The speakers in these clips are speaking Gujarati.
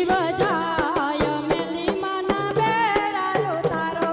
જીવ જાય મેલી માના બેડાયો તારો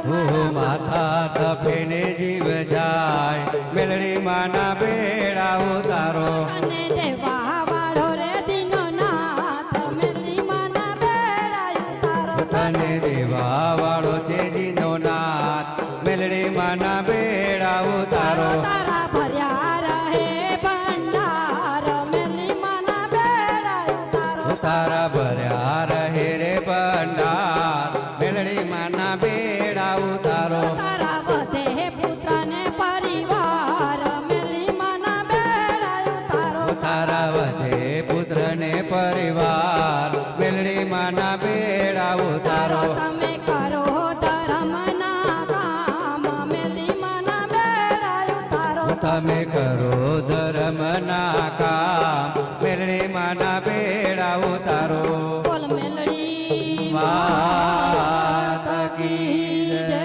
માથા તપેને જીવ જાય મેલડી માના બેડા ઉતારો અને દેવા વાળો રે દીનો નાથ મેલી માના બેડાયો તારો તને દેવા વાળો છે દીનો નાથ મેલડી માના બેડા ઉતારો તારા ભર્યા રહે ભંડાર મેલી માના બેડાયો તારો તારા ભર્યા રહે રે ભંડાર મેલડી માના બેડા ઉતારો તારા વધે પુત્ર ને પરિવાર મેલી માના બેડાયો તારો તારા વધે પુત્ર ને પરિવાર મેલડી માના બેડા ઉતારો તમે કરો ધર્મના કામ મેલી માના બેડાયો તારો તમે કરો ધર્મના કામ મેલડી માના બેડા ઉતારો બોલ મેલડી માત કી જય.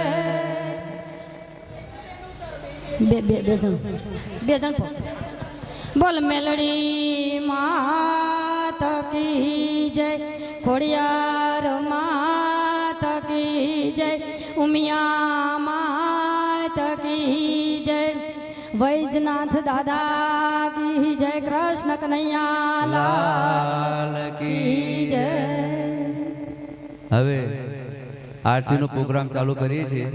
બે જણ બોલ મેલડી માત કી જય ખોડિયાર માત કી જય ઉમિયા માત કી જય વૈજનાથ દાદા કી જય કૃષ્ણ કનૈયા લાલ લાલ કી કી જય જય. હવે આરતીનો પ્રોગ્રામ ચાલુ કરીએ છીએ.